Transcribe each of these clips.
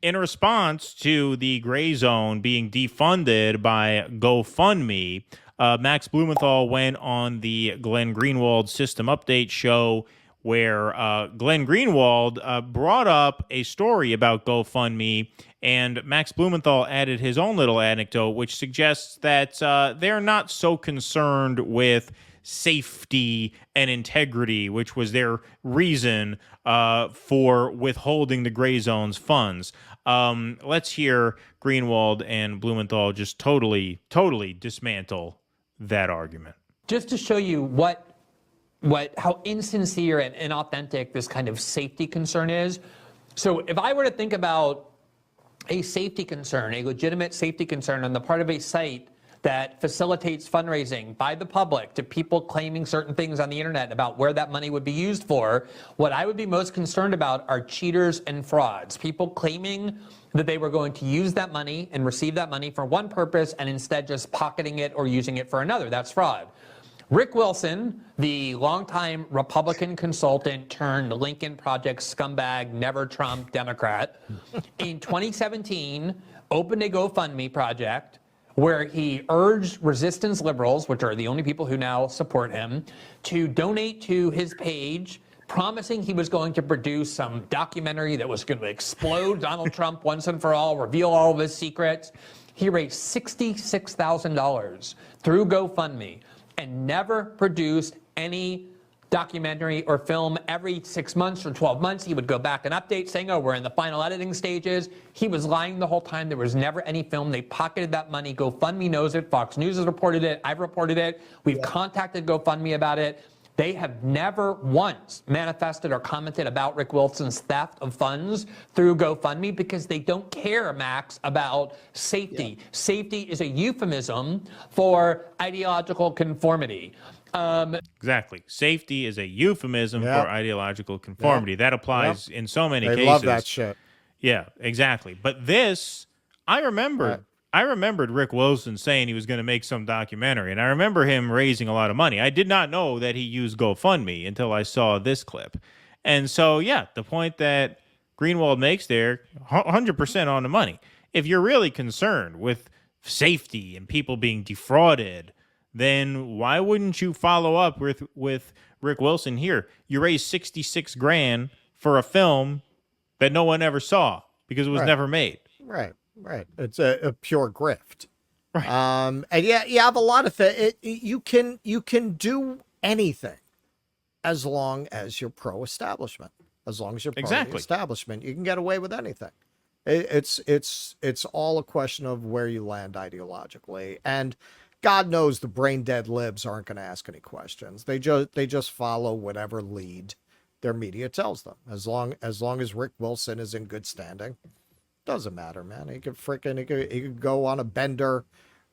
In response to the gray zone being defunded by GoFundMe, Max Blumenthal went on the Glenn Greenwald System Update show where Glenn Greenwald brought up a story about GoFundMe, and Max Blumenthal added his own little anecdote, which suggests that they're not so concerned with safety and integrity, which was their reason for withholding the gray zone's funds. Let's hear Greenwald and Blumenthal just totally dismantle that argument. Just to show you how insincere and inauthentic this kind of safety concern is. So if I were to think about a safety concern, a legitimate safety concern on the part of a site that facilitates fundraising by the public to people claiming certain things on the internet about where that money would be used for, what I would be most concerned about are cheaters and frauds. People claiming that they were going to use that money and receive that money for one purpose and instead just pocketing it or using it for another. That's fraud. Rick Wilson, the longtime Republican consultant turned Lincoln Project scumbag, never Trump Democrat, in 2017 opened a GoFundMe project where he urged resistance liberals, which are the only people who now support him, to donate to his page, promising he was going to produce some documentary that was going to explode Donald Trump once and for all, reveal all of his secrets. He raised $66,000 through GoFundMe and never produced any documentary or film. Every 6 months or 12 months, he would go back and update saying, oh, we're in the final editing stages. He was lying the whole time. There was never any film. They pocketed that money. GoFundMe knows it. Fox News has reported it. I've reported it. We've contacted GoFundMe about it. They have never once manifested or commented about Rick Wilson's theft of funds through GoFundMe because they don't care, Max, about safety. Safety is a euphemism for ideological conformity. Exactly. Safety is a euphemism for ideological conformity. That applies in so many cases. They love that shit. Yeah, exactly. But this, I remembered Rick Wilson saying he was going to make some documentary, and I remember him raising a lot of money. I did not know that he used GoFundMe until I saw this clip. And so, yeah, the point that Greenwald makes there, 100% on the money. If you're really concerned with safety and people being defrauded, then why wouldn't you follow up with Rick Wilson here? You raised 66 grand for a film that no one ever saw because it was never made. Right. It's a pure grift. Right. And yeah, you have a lot of things. You can do anything as long as you're pro-establishment. As long as you're pro-establishment, you can get away with anything. It's all a question of where you land ideologically. And God knows the brain dead libs aren't going to ask any questions. They just follow whatever lead their media tells them. As long as Rick Wilson is in good standing, doesn't matter, man. He could go on a bender,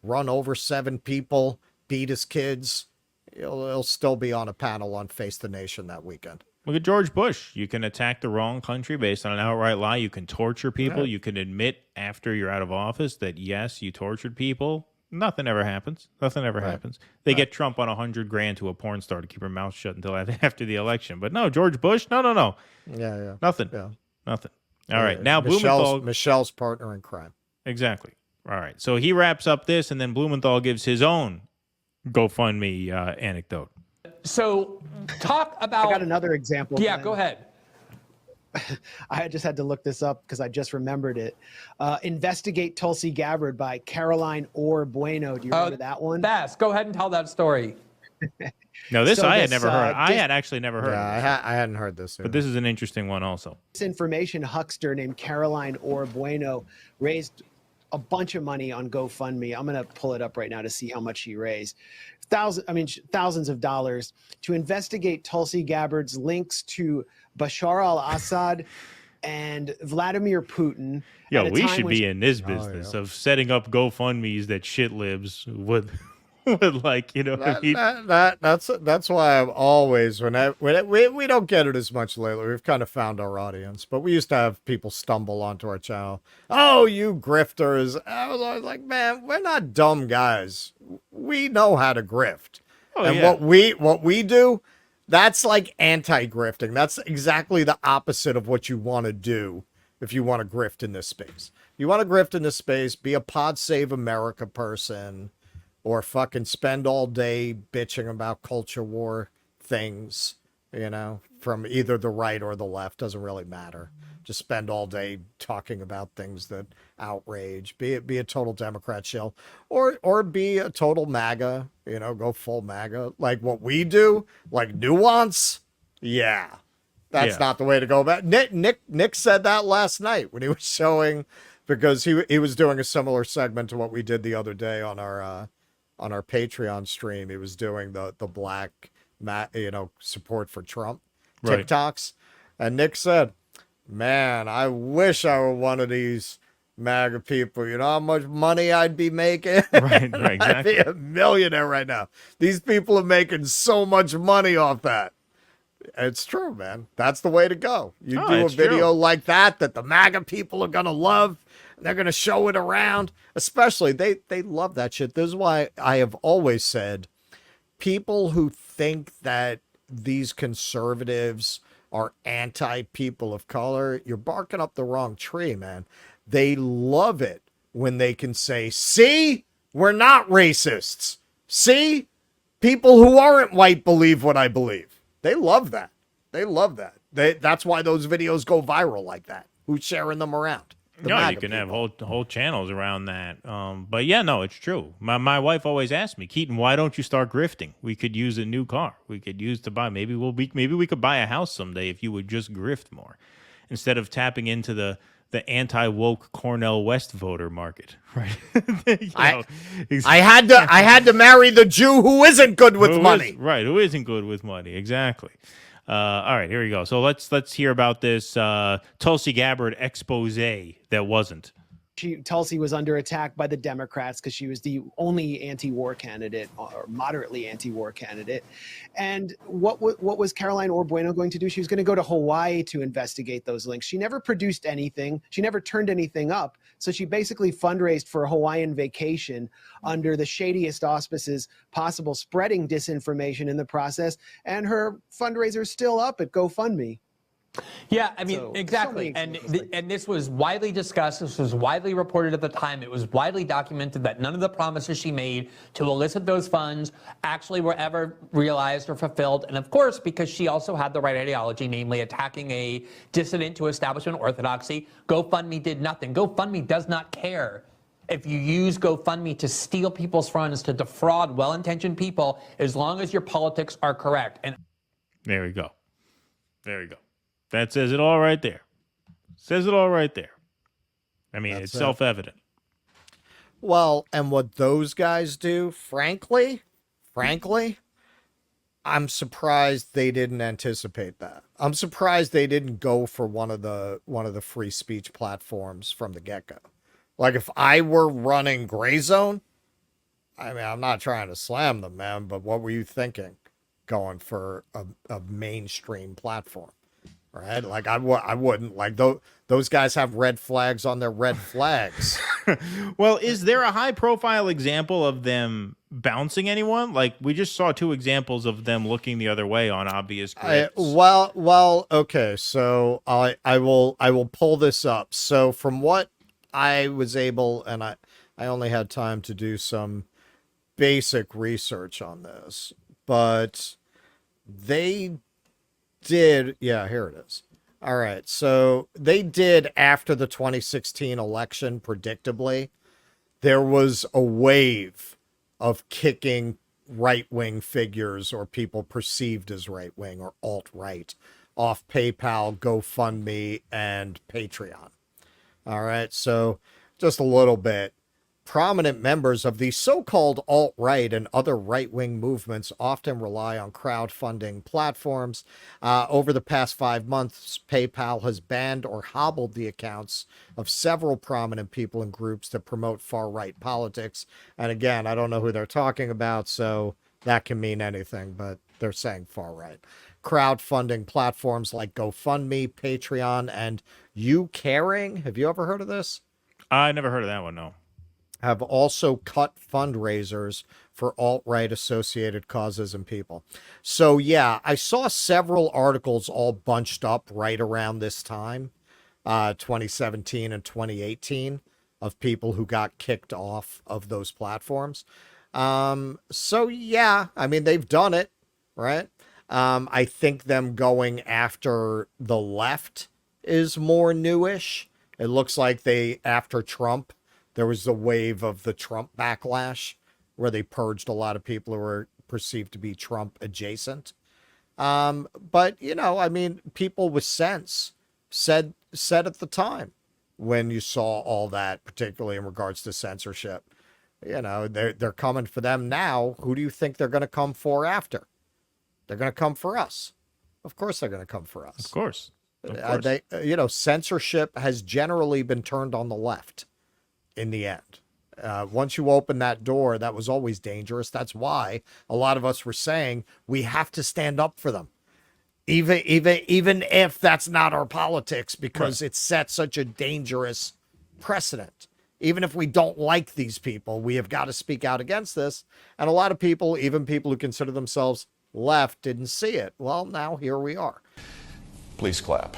run over 7 people, beat his kids. He'll still be on a panel on Face the Nation that weekend. Look at George Bush. You can attack the wrong country based on an outright lie. You can torture people. Right. You can admit after you're out of office that, yes, you tortured people. Nothing ever happens. Happens. They get Trump on 100 grand to a porn star to keep her mouth shut until after the election. But no, George Bush, no. Yeah. Nothing. All right. Now Michelle's partner in crime. Exactly. All right. So he wraps up this, and then Blumenthal gives his own GoFundMe anecdote. So talk about... I got another example. Yeah, go ahead. I just had to look this up because I just remembered it. Investigate Tulsi Gabbard by Caroline Orr Bueno. Do you remember that one? Fast. Go ahead and tell that story. No, I had never heard. I had actually never heard. Yeah, I hadn't heard this. But this is an interesting one also. Disinformation huckster named Caroline Orr Bueno raised a bunch of money on GoFundMe. I'm going to pull it up right now to see how much she raised. Thousands of dollars to investigate Tulsi Gabbard's links to Bashar al-Assad and Vladimir Putin. Yo, we should be in this business of setting up GoFundMe's that shit libs would like, you know. That's why I'm always we don't get it as much lately. We've kind of found our audience, but we used to have people stumble onto our channel. Oh, you grifters! I was always like, man, we're not dumb guys. We know how to grift, what we do. That's like anti-grifting. That's exactly the opposite of what you want to do if you want to grift in this space. You want to grift in this space, be a Pod Save America person, or fucking spend all day bitching about culture war things, from either the right or the left, doesn't really matter. Just spend all day talking about things that outrage. Be a total Democrat shill, or be a total MAGA. Go full MAGA, like what we do, like nuance. Yeah, that's not the way to go about it. Nick said that last night when he was showing, because he was doing a similar segment to what we did the other day on our Patreon stream. He was doing the black support for Trump TikToks, and Nick said, man, I wish I were one of these MAGA people. You know how much money I'd be making? Right, exactly. I'd be a millionaire right now. These people are making so much money off that. It's true, man. That's the way to go. You do a video like that the MAGA people are going to love. They're going to show it around. Especially, they love that shit. This is why I have always said, people who think that these conservatives are anti-people of color, you're barking up the wrong tree, man. They love it when they can say, see, we're not racists. See, people who aren't white believe what I believe. They love that. They love that. That's why those videos go viral like that. Who's sharing them around? No, you can have whole channels around that. But yeah, no, it's true. My wife always asked me, Keaton, why don't you start grifting? We could use a new car. We could use to buy. Maybe we could buy a house someday if you would just grift more, instead of tapping into the anti-woke Cornell West voter market, right? I had to marry the Jew who isn't good with money. Who isn't good with money? Exactly. All right, here we go. So let's hear about this Tulsi Gabbard expose that wasn't. Tulsi was under attack by the Democrats because she was the only anti-war candidate, or moderately anti-war candidate. And what was Caroline Orbueno going to do? She was going to go to Hawaii to investigate those links. She never produced anything. She never turned anything up. So she basically fundraised for a Hawaiian vacation under the shadiest auspices possible, spreading disinformation in the process. And her fundraiser is still up at GoFundMe. Yeah, I mean, exactly. And this was widely discussed. This was widely reported at the time. It was widely documented that none of the promises she made to elicit those funds actually were ever realized or fulfilled. And of course, because she also had the right ideology, namely attacking a dissident to establishment orthodoxy, GoFundMe did nothing. GoFundMe does not care if you use GoFundMe to steal people's funds, to defraud well-intentioned people, as long as your politics are correct. And there we go. There we go. That says it all right there. Says it all right there. I mean, it's self-evident. Well, and what those guys do, frankly, I'm surprised they didn't anticipate that. I'm surprised they didn't go for one of the free speech platforms from the get-go. Like, if I were running Gray Zone, I mean, I'm not trying to slam them, man, but what were you thinking going for a mainstream platform? Right? Like, I wouldn't. Like, those guys have red flags on their red flags. Well, is there a high-profile example of them bouncing anyone? Like, we just saw 2 examples of them looking the other way on obvious grips. Well, okay. So I will pull this up. So from what I was able, and I only had time to do some basic research on this, but they did, yeah, here it is. All right, so they did, after the 2016 election, predictably, there was a wave of kicking right-wing figures or people perceived as right-wing or alt-right off PayPal, GoFundMe, and Patreon. All right, so just a little bit. Prominent members of the so-called alt-right and other right-wing movements often rely on crowdfunding platforms. Over the past 5 months, PayPal has banned or hobbled the accounts of several prominent people and groups that promote far-right politics. And again, I don't know who they're talking about, so that can mean anything, but they're saying far-right. Crowdfunding platforms like GoFundMe, Patreon, and You Caring. Have you ever heard of this? I never heard of that one, no. Have also cut fundraisers for alt-right associated causes and people. So yeah, I saw several articles all bunched up right around this time 2017 and 2018 of people who got kicked off of those platforms. So yeah, I mean, they've done it, right? I think them going after the left is more newish. It looks like after Trump, there was a wave of the Trump backlash where they purged a lot of people who were perceived to be Trump adjacent. But, I mean, people with sense said at the time when you saw all that, particularly in regards to censorship, they're coming for them now. Who do you think they're going to come for after? They're going to come for us. Of course they're going to come for us. Of course. Of course. Censorship has generally been turned on the left in the end. Once you open that door, that was always dangerous. That's why a lot of us were saying we have to stand up for them. Even if that's not our politics, because it sets such a dangerous precedent. Even if we don't like these people, we have got to speak out against this. And a lot of people, even people who consider themselves left, didn't see it. Well, now here we are. Please clap.